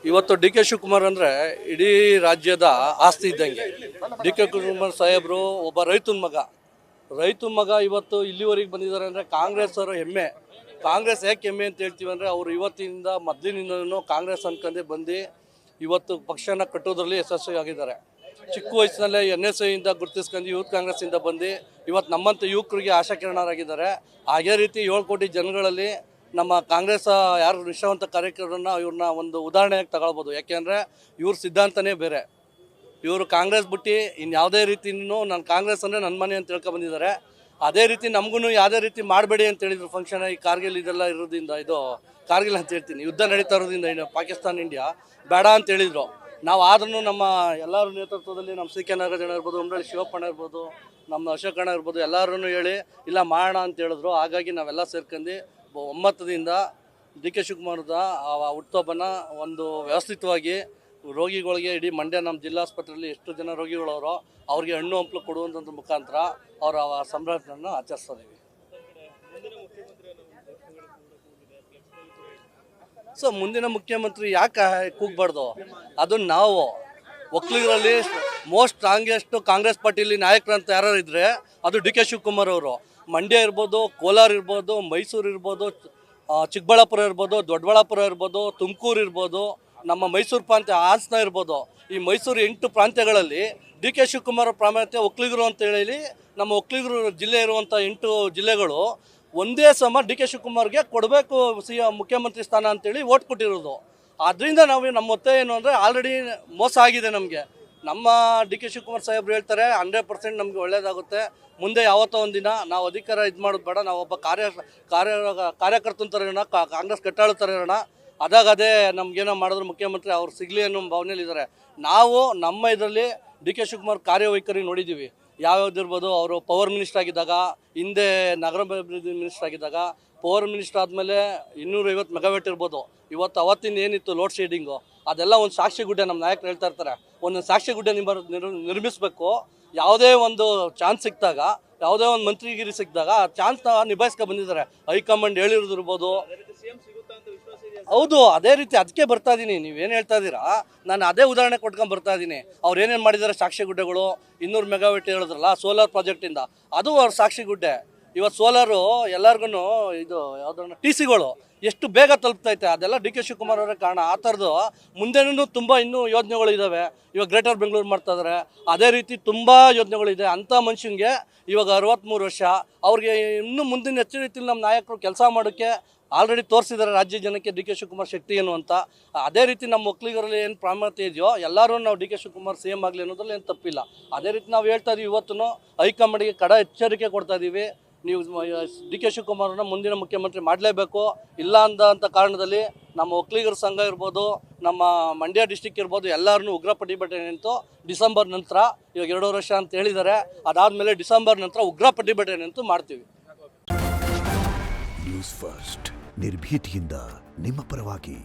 ಇವತ್ತು D K Shivakumar ಅಂದರೆ ಇಡೀ ರಾಜ್ಯದ ಆಸ್ತಿ ಇದ್ದಂಗೆ. ಡಿ ಕೆ ಶಿವಕುಮಾರ್ ಸಾಹೇಬರು ಒಬ್ಬ ರೈತನ ಮಗ ಇವತ್ತು ಇಲ್ಲಿವರೆಗೆ ಬಂದಿದ್ದಾರೆ ಅಂದರೆ ಕಾಂಗ್ರೆಸ್ ಅವರು ಹೆಮ್ಮೆ. ಕಾಂಗ್ರೆಸ್ ಯಾಕೆ ಹೆಮ್ಮೆ ಅಂತ ಹೇಳ್ತೀವಿ ಅಂದರೆ ಅವರು ಇವತ್ತಿನಿಂದ ಮೊದಲಿನಿಂದನೂ ಕಾಂಗ್ರೆಸ್ ಅನ್ಕೊಂಡೇ ಬಂದು ಇವತ್ತು ಪಕ್ಷನ ಕಟ್ಟೋದ್ರಲ್ಲಿ ಯಶಸ್ವಿಯಾಗಿದ್ದಾರೆ. ಚಿಕ್ಕ ವಯಸ್ಸಿನಲ್ಲೇ NSIಯಿಂದ ಗುರುತಿಸ್ಕೊಂಡು ಯೂತ್ ಕಾಂಗ್ರೆಸ್ಸಿಂದ ಬಂದು ಇವತ್ತು ನಮ್ಮಂಥ ಯುವಕರಿಗೆ ಆಶಾಕಿರಣರಾಗಿದ್ದಾರೆ. ಅದೇ ರೀತಿ 7 ಕೋಟಿ ಜನಗಳಲ್ಲಿ ನಮ್ಮ ಕಾಂಗ್ರೆಸ್ ಯಾರು ನಿಷ್ಠಾವಂತ ಕಾರ್ಯಕರ್ತರನ್ನ ಇವ್ರನ್ನ ಒಂದು ಉದಾಹರಣೆಯಾಗಿ ತಗೊಳ್ಬೋದು. ಯಾಕೆಂದರೆ ಇವ್ರ ಸಿದ್ಧಾಂತನೇ ಬೇರೆ. ಇವರು ಕಾಂಗ್ರೆಸ್ ಬಿಟ್ಟು ಇನ್ಯಾವುದೇ ರೀತಿಯೂ ನಾನು ಕಾಂಗ್ರೆಸ್ ಅಂದರೆ ನನ್ನ ಮನೆ ಅಂತ ಹೇಳ್ಕೊಂಬಂದಿದ್ದಾರೆ. ಅದೇ ರೀತಿ ನಮಗೂ ಯಾವುದೇ ರೀತಿ ಮಾಡಬೇಡಿ ಅಂತ ಹೇಳಿದ್ರು. ಫಂಕ್ಷನ್ ಈ ಕಾರ್ಗಿಲ್ ಇದೆಲ್ಲ ಇರೋದ್ರಿಂದ, ಇದು ಕಾರ್ಗಿಲ್ ಅಂತ ಹೇಳ್ತೀನಿ, ಯುದ್ಧ ನಡೀತಾ ಇರೋದ್ರಿಂದ ಪಾಕಿಸ್ತಾನ ಇಂಡಿಯಾ ಬೇಡ ಅಂತ ಹೇಳಿದರು. ನಾವು ಆದ್ರೂ ನಮ್ಮ ಎಲ್ಲರ ನೇತೃತ್ವದಲ್ಲಿ ನಮ್ಮ ಸಿ ಕೆ ನಾಗರಾಜಣ್ಣ ಇರ್ಬೋದು, ಉಂಡಳ್ಳಿ ಶಿವಪ್ಪಣ್ಣ ಇರ್ಬೋದು, ನಮ್ಮ ಅಶೋಕಣ್ಣ ಇರ್ಬೋದು, ಎಲ್ಲರೂ ಹೇಳಿ ಇಲ್ಲ ಮಾಡೋಣ ಅಂತ ಹೇಳಿದ್ರು. ಹಾಗಾಗಿ ನಾವೆಲ್ಲ ಸೇರ್ಕೊಂಡು ಒಮ್ಮತದಿಂದ ಡಿ ಕೆ ಶಿವಕುಮಾರದ ಹುಟ್ಟುಹಬ್ಬನ ಒಂದು ವ್ಯವಸ್ಥಿತವಾಗಿ ರೋಗಿಗಳಿಗೆ ಇಡೀ ಮಂಡ್ಯ ನಮ್ಮ ಜಿಲ್ಲಾಸ್ಪತ್ರೆಯಲ್ಲಿ ಎಷ್ಟು ಜನ ರೋಗಿಗಳವರೋ ಅವ್ರಿಗೆ ಹಣ್ಣು ಹಂಪಲು ಕೊಡುವಂಥ ಮುಖಾಂತರ ಅವರ ಸಂಭ್ರಮವನ್ನು ಆಚರಿಸ್ತಾ ಇದ್ದೀವಿ. ಸೊ ಮುಂದಿನ ಮುಖ್ಯಮಂತ್ರಿ ಯಾಕೆ ಕೂಗಬಾರ್ದು? ಅದು ನಾವು ಒಕ್ಕಲಿಗರಲ್ಲಿ ಮೋಸ್ಟ್ ಸ್ಟ್ರಾಂಗೆಸ್ಟ್ ಕಾಂಗ್ರೆಸ್ ಪಾರ್ಟಿಲಿ ನಾಯಕರಂತ ಯಾರು ಇದ್ದರೆ ಅದು ಡಿ ಕೆ ಶಿವಕುಮಾರ್ ಅವರು. ಮಂಡ್ಯ ಇರ್ಬೋದು, ಕೋಲಾರ ಇರ್ಬೋದು, ಮೈಸೂರು ಇರ್ಬೋದು, ಚಿಕ್ಕಬಳ್ಳಾಪುರ ಇರ್ಬೋದು, ದೊಡ್ಡಬಳ್ಳಾಪುರ ಇರ್ಬೋದು, ತುಮಕೂರು ಇರ್ಬೋದು, ನಮ್ಮ ಮೈಸೂರು ಪ್ರಾಂತ್ಯ ಹಾಸನ ಇರ್ಬೋದು. ಈ ಮೈಸೂರು 8 ಪ್ರಾಂತ್ಯಗಳಲ್ಲಿ ಡಿ ಕೆ ಶಿವಕುಮಾರ್ ಪ್ರಾಮುಖ್ಯತೆ ಒಕ್ಕಲಿಗರು ಅಂತ ಹೇಳಿ ನಮ್ಮ ಒಕ್ಕಲಿಗರು ಜಿಲ್ಲೆ ಇರುವಂಥ 8 ಜಿಲ್ಲೆಗಳು ಒಂದೇ ಸಮ ಡಿ ಕೆ ಶಿವಕುಮಾರ್ಗೆ ಕೊಡಬೇಕು ಮುಖ್ಯಮಂತ್ರಿ ಸ್ಥಾನ ಅಂತೇಳಿ ಓಟ್ ಕೊಟ್ಟಿರೋದು. ಅದರಿಂದ ನಾವು ನಮ್ಮ ಒತ್ತಾಯ ಏನು ಅಂದರೆ ಆಲ್ರೆಡಿ ಮೋಸ ಆಗಿದೆ ನಮಗೆ. ನಮ್ಮ ಡಿ ಕೆ ಶಿವಕುಮಾರ್ ಸಾಹೇಬ್ರು ಹೇಳ್ತಾರೆ 100% ನಮಗೆ ಒಳ್ಳೆಯದಾಗುತ್ತೆ. ಮುಂದೆ ಯಾವತ್ತೋ ಒಂದಿನ ನಾವು ಅಧಿಕಾರ ಇದು ಮಾಡೋದು ಬೇಡ, ನಾವು ಒಬ್ಬ ಕಾರ್ಯಕರ್ತನ ಥರ ಇರೋಣ, ಕಾಂಗ್ರೆಸ್ ಕಟ್ಟಾಳು ಥರ ಇರೋಣ. ಅದೇ ನಮಗೇನೋ ಮಾಡಿದ್ರು ಮುಖ್ಯಮಂತ್ರಿ ಅವ್ರು ಸಿಗಲಿ ಅನ್ನೋ ಭಾವನೆಯಲ್ಲಿದ್ದಾರೆ. ನಾವು ನಮ್ಮ ಇದರಲ್ಲಿ ಡಿ ಕೆ ಶಿವಕುಮಾರ್ ಕಾರ್ಯವೈಖರಿ ನೋಡಿದ್ದೀವಿ. ಯಾವ್ಯಾವ್ದಿರ್ಬೋದು, ಅವರು ಪವರ್ ಮಿನಿಸ್ಟರ್ ಆಗಿದ್ದಾಗ, ಹಿಂದೆ ನಗರಾಭಿವೃದ್ಧಿ ಮಿನಿಸ್ಟರ್ ಆಗಿದ್ದಾಗ, ಪವರ್ ಮಿನಿಸ್ಟರ್ ಆದಮೇಲೆ 250 ಮೆಗಾವ್ಯಾಟ್ ಇರ್ಬೋದು. ಅವತ್ತಿಂದ ಏನಿತ್ತು ಲೋಡ್ ಶೇಡಿಂಗು, ಅದೆಲ್ಲ ಒಂದು ಸಾಕ್ಷಿ ಗುಡ್ಡೆ ನಮ್ಮ ನಾಯಕರು ಹೇಳ್ತಾ ಇರ್ತಾರೆ. ಒಂದು ಸಾಕ್ಷಿ ಗುಡ್ಡೆ ನಿರ್ಮಿಸಬೇಕು. ಯಾವುದೇ ಒಂದು ಚಾನ್ಸ್ ಸಿಕ್ಕಿದಾಗ, ಯಾವುದೇ ಒಂದು ಮಂತ್ರಿಗಿರಿ ಸಿಕ್ಕಿದಾಗ ಆ ಚಾನ್ಸ್ನ ನಿಭಾಯಿಸ್ಕೊಂಡು ಬಂದಿದ್ದಾರೆ. ಹೈಕಮಾಂಡ್ ಹೇಳಿರೋದಿರ್ಬೋದು. ಹೌದು, ಅದೇ ರೀತಿ ಅದಕ್ಕೆ ಬರ್ತಾ ಇದ್ದೀನಿ. ನೀವೇನು ಹೇಳ್ತಾ ಇದ್ದೀರಾ, ನಾನು ಅದೇ ಉದಾಹರಣೆ ಕೊಟ್ಕೊಂಡು ಬರ್ತಾ ಇದ್ದೀನಿ. ಅವ್ರು ಏನೇನು ಮಾಡಿದ್ದಾರೆ ಸಾಕ್ಷಿ ಗುಡ್ಡೆಗಳು. 200 ಮೆಗಾವ್ಯಾಟ್ ಹೇಳಿದ್ರಲ್ಲ ಸೋಲಾರ್ ಪ್ರಾಜೆಕ್ಟಿಂದ, ಅದು ಅವ್ರ ಸಾಕ್ಷಿ ಗುಡ್ಡೆ. ಇವತ್ತು ಸೋಲಾರು ಎಲ್ಲರಿಗೂ ಇದು ಯಾವುದನ್ನ TCಗಳು ಎಷ್ಟು ಬೇಗ ತಲುಪ್ತೈತೆ, ಅದೆಲ್ಲ ಡಿ ಕೆ ಶಿವಕುಮಾರ್ ಅವರೇ ಕಾರಣ. ಆ ಥರದ್ದು ಮುಂದೆನೂ ತುಂಬ ಇನ್ನೂ ಯೋಜನೆಗಳು ಇದ್ದಾವೆ. ಇವಾಗ ಗ್ರೇಟರ್ ಬೆಂಗಳೂರು ಮಾಡ್ತಾ ಇದ್ದಾರೆ. ಅದೇ ರೀತಿ ತುಂಬ ಯೋಜನೆಗಳಿದೆ. ಅಂಥ ಮನುಷ್ಯನಿಗೆ ಇವಾಗ 63 ವರ್ಷ. ಅವ್ರಿಗೆ ಇನ್ನೂ ಮುಂದಿನ ಹೆಚ್ಚು ರೀತಿಯಲ್ಲಿ ನಮ್ಮ ನಾಯಕರು ಕೆಲಸ ಮಾಡೋಕ್ಕೆ ಆಲ್ರೆಡಿ ತೋರಿಸಿದ್ದಾರೆ ರಾಜ್ಯ ಜನಕ್ಕೆ ಡಿ ಕೆ ಶಿವಕುಮಾರ್ ಶಕ್ತಿ ಏನು ಅಂತ. ಅದೇ ರೀತಿ ನಮ್ಮ ಒಕ್ಕಲಿಗರಲ್ಲಿ ಏನು ಪ್ರಾಮುಖ್ಯತೆ ಇದೆಯೋ ಎಲ್ಲರೂ ನಾವು ಡಿ ಕೆ ಶಿವಕುಮಾರ್ CM ಆಗಲಿ ಅನ್ನೋದ್ರಲ್ಲಿ ಏನು ತಪ್ಪಿಲ್ಲ. ಅದೇ ರೀತಿ ನಾವು ಹೇಳ್ತಾ ಇದೀವಿ. ಇವತ್ತು ಹೈಕಮಾಂಡ್ಗೆ ಎಚ್ಚರಿಕೆ ಕೊಡ್ತಾ ಇದ್ದೀವಿ. ನೀವು ಡಿ ಕೆ ಶಿವಕುಮಾರನ್ನ ಮುಂದಿನ ಮುಖ್ಯಮಂತ್ರಿ ಮಾಡಲೇಬೇಕು. ಇಲ್ಲ ಅಂತ ಕಾರಣದಲ್ಲಿ ನಮ್ಮ ಒಕ್ಕಲಿಗರ ಸಂಘ ಇರ್ಬೋದು, ನಮ್ಮ ಮಂಡ್ಯ ಡಿಸ್ಟಿಕ್ ಇರ್ಬೋದು, ಎಲ್ಲರನ್ನೂ ಉಗ್ರ ಪ್ರತಿಭಟನೆ ಅಂತೂ ಡಿಸೆಂಬರ್ ನಂತರ, ಇವಾಗ 2 ವರ್ಷ ಅಂತ ಹೇಳಿದ್ದಾರೆ, ಅದಾದಮೇಲೆ ಡಿಸೆಂಬರ್ ನಂತರ ಉಗ್ರ ಪ್ರತಿಭಟನೆ ಅಂತೂ ಮಾಡ್ತೀವಿ. ನ್ಯೂಸ್ ಫಸ್ಟ್ ನಿರ್ಭೀತಿಯಿಂದ ನಿಮ್ಮ ಪರವಾಗಿ.